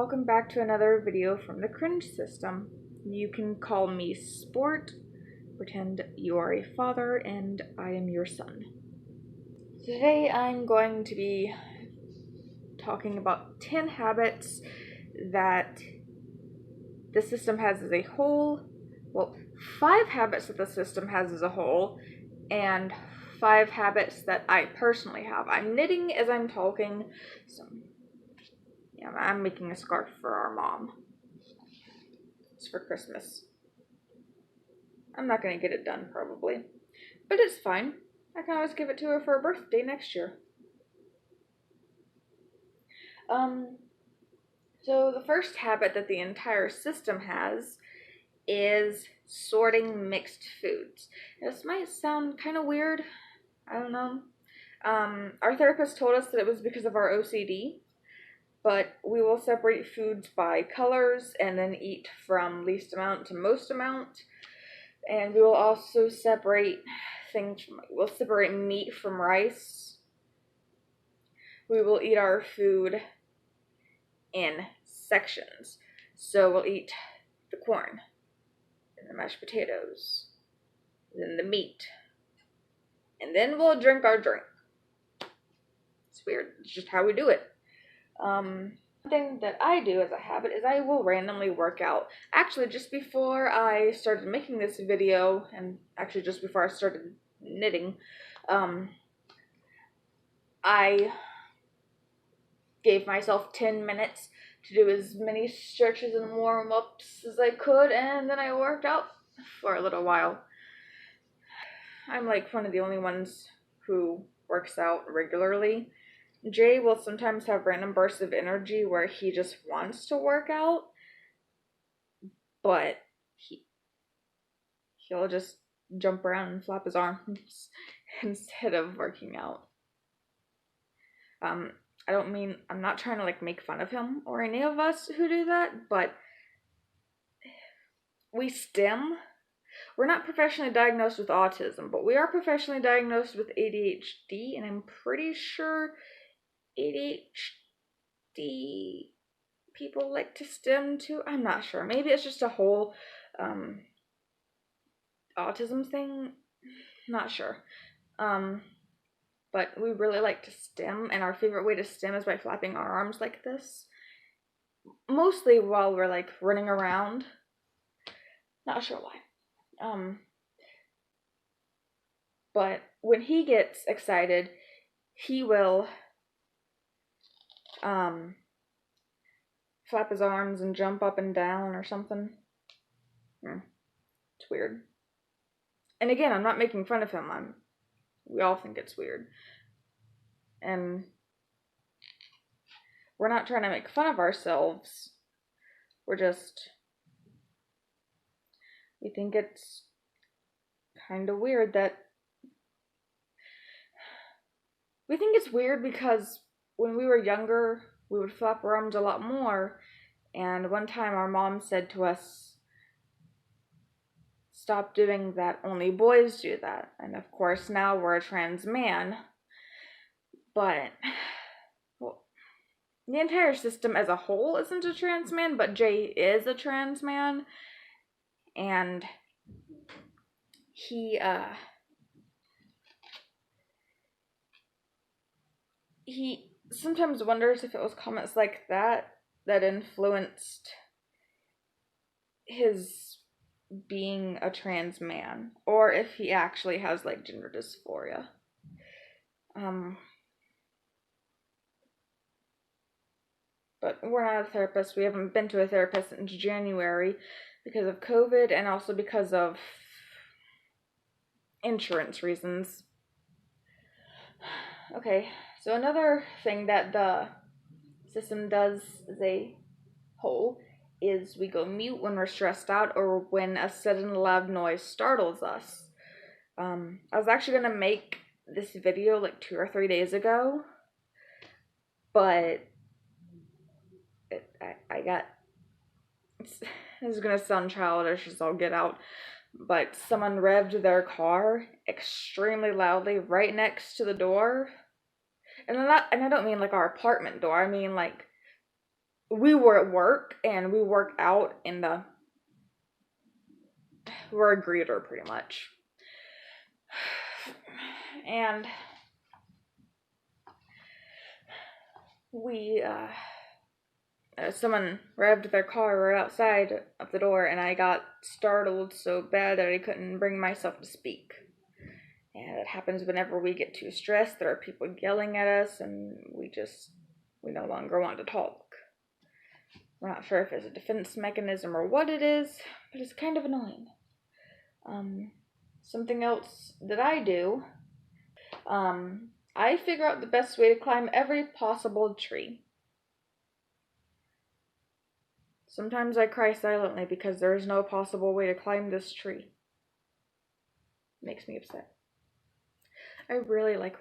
welcome back to another video from the Cringe System. You can call me Sport, pretend you are a father, and I am your son. Today I'm going to be talking about 10 habits that the system has as a whole. Well, 5 habits that the system has as a whole, and 5 habits that I personally have. I'm knitting as I'm talking, so yeah, I'm making a scarf for our mom. It's for Christmas. I'm not going to get it done, probably. But it's fine. I can always give it to her for her birthday next year. So the first habit that the entire system has is sorting mixed foods. This might sound kind of weird. I don't know. Our therapist told us that it was because of our OCD, but we will separate foods by colors and then eat from least amount to most amount. And we will also separate we'll separate meat from rice. We will eat our food in sections. So we'll eat the corn, and the mashed potatoes, then the meat, and then we'll drink our drink. It's weird. It's just how we do it. One thing that I do as a habit is I will randomly work out. Actually, just before I started making this video, and actually just before I started knitting, I gave myself 10 minutes to do as many stretches and warm-ups as I could, and then I worked out for a little while. I'm like one of the only ones who works out regularly. Jay will sometimes have random bursts of energy where he just wants to work out, but he'll just jump around and flap his arms instead of working out. I'm not trying to like make fun of him or any of us who do that, but we STEM. We're not professionally diagnosed with autism, but we are professionally diagnosed with ADHD, and I'm pretty sure ADHD people like to STEM too. I'm not sure. Maybe it's just a whole autism thing. Not sure. But we really like to STEM, and our favorite way to STEM is by flapping our arms like this. Mostly while we're like running around. Not sure why. But when he gets excited, he will flap his arms and jump up and down or something. It's weird. And again, I'm not making fun of him. We all think it's weird. And we're not trying to make fun of ourselves. We think it's kind of weird that we think it's weird because when we were younger, we would flap our arms a lot more. And one time our mom said to us, "Stop doing that, only boys do that." And of course now we're a trans man. But, well, the entire system as a whole isn't a trans man, but Jay is a trans man. And he sometimes wonders if it was comments like that influenced his being a trans man, or if he actually has like gender dysphoria. But we're not a therapist. We haven't been to a therapist since January because of COVID and also because of insurance reasons. Okay, so another thing that the system does as a whole is we go mute when we're stressed out or when a sudden loud noise startles us. I was actually going to make this video like 2 or 3 days ago, but this is going to sound childish as I'll get out, but someone revved their car extremely loudly right next to the door. And I don't mean like our apartment door, I mean like we were at work and we work out in we're a greeter pretty much. And we, someone revved their car right outside of the door, and I got startled so bad that I couldn't bring myself to speak. And it happens whenever we get too stressed. There are people yelling at us, and we no longer want to talk. We're not sure if it's a defense mechanism or what it is, but it's kind of annoying. Something else that I do, I figure out the best way to climb every possible tree. Sometimes I cry silently because there is no possible way to climb this tree. It makes me upset. I really like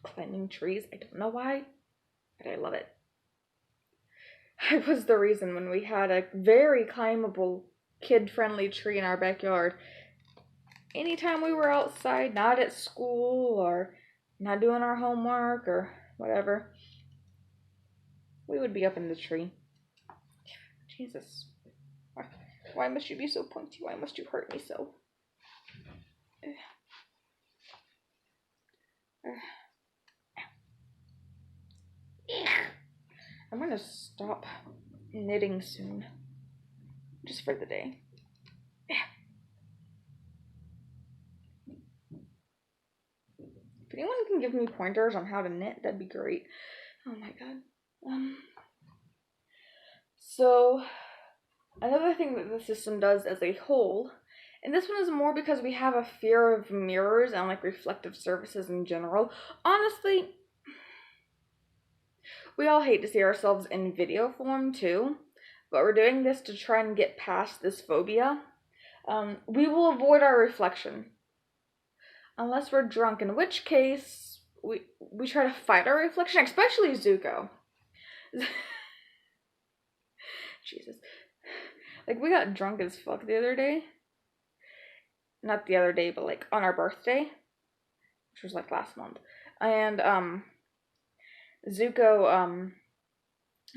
climbing trees. I don't know why, but I love it. I was the reason when we had a very climbable, kid-friendly tree in our backyard. Anytime we were outside, not at school or not doing our homework or whatever, we would be up in the tree. Jesus. Why must you be so pointy? Why must you hurt me so? I'm gonna stop knitting soon. Just for the day. If anyone can give me pointers on how to knit, that'd be great. Oh my god. So, another thing that the system does as a whole, and this one is more because we have a fear of mirrors and like reflective surfaces in general. Honestly, we all hate to see ourselves in video form too, but we're doing this to try and get past this phobia. We will avoid our reflection. Unless we're drunk, in which case we try to fight our reflection, especially Zuko. Jesus. Like, we got drunk as fuck the other day. Not the other day, but like on our birthday, which was like last month. And Zuko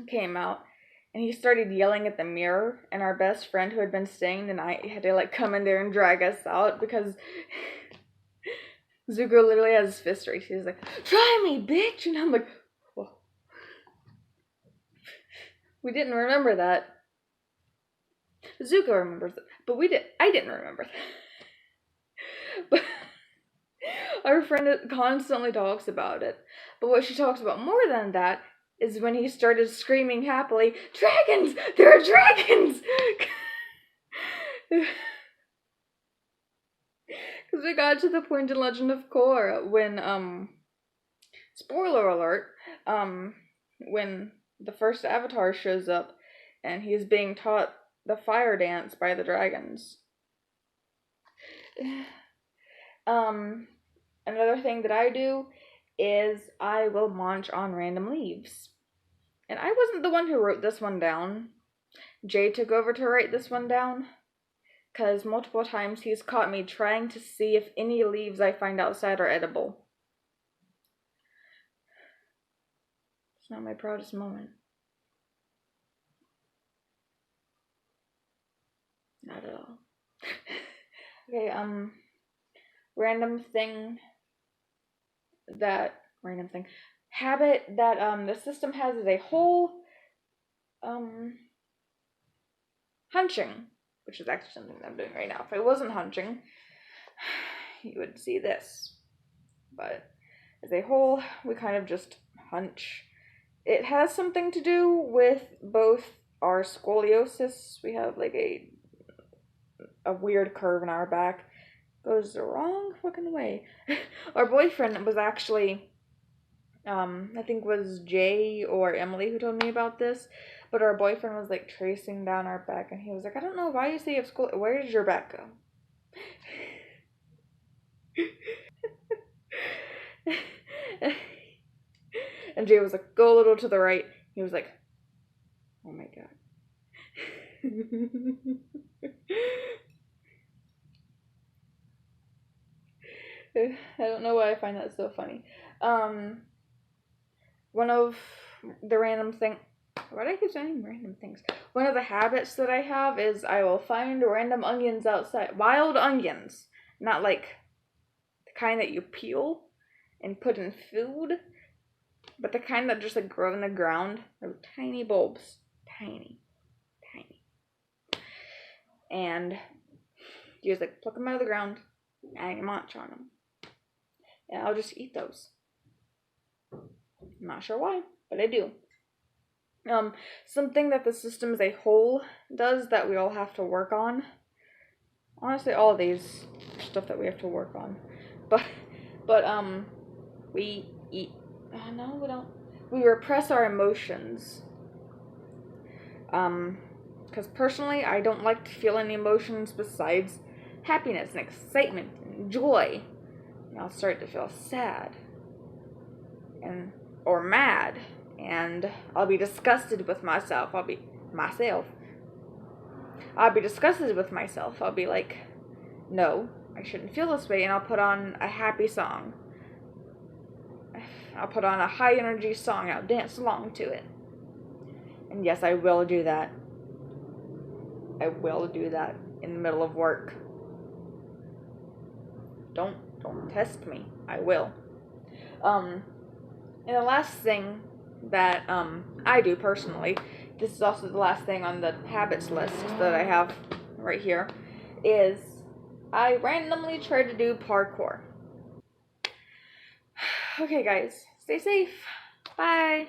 came out and he started yelling at the mirror, and our best friend who had been staying the night had to like come in there and drag us out because Zuko literally has his fist raised. He's like, "Try me, bitch!" And I'm like, whoa. We didn't remember that. Zuko remembers it, but I didn't remember that. But our friend constantly talks about it. But what she talks about more than that is when he started screaming happily, "Dragons! There are dragons!" Because we got to the point in Legend of Korra when, spoiler alert, when the first Avatar shows up and he's being taught the fire dance by the dragons. Another thing that I do is I will munch on random leaves. And I wasn't the one who wrote this one down. Jay took over to write this one down, because multiple times he's caught me trying to see if any leaves I find outside are edible. It's not my proudest moment. Not at all. Okay, habit that the system has as a whole, hunching, which is actually something that I'm doing right now. If I wasn't hunching, you would see this. But as a whole, we kind of just hunch. It has something to do with both our scoliosis. We have like a weird curve in our back. Goes the wrong fucking way. Our boyfriend was actually, I think it was Jay or Emily who told me about this, but our boyfriend was like tracing down our back, and he was like, "I don't know why you say you have school. Where does your back go?" And Jay was like, "Go a little to the right." He was like, "Oh my god." I don't know why I find that so funny. One of the random thing. Why do I keep saying random things? One of the habits that I have is I will find random onions outside. Wild onions. Not like the kind that you peel and put in food, but the kind that just like grow in the ground. They're tiny bulbs. Tiny. And you just like pluck them out of the ground and you munch on them. And I'll just eat those. I'm not sure why, but I do. Something that the system as a whole does that we all have to work on. Honestly, all of these stuff that we have to work on. But we eat. No, we don't. We repress our emotions. Because personally, I don't like to feel any emotions besides happiness and excitement and joy. And I'll start to feel sad or mad, and I'll be disgusted with myself. I'll be disgusted with myself. I'll be like, no, I shouldn't feel this way, and I'll put on a happy song. I'll put on a high energy song, and I'll dance along to it. And yes, I will do that. I will do that in the middle of work. Don't test me. I will. And the last thing that I do personally, this is also the last thing on the habits list that I have right here, is I randomly try to do parkour. Okay guys, stay safe. Bye.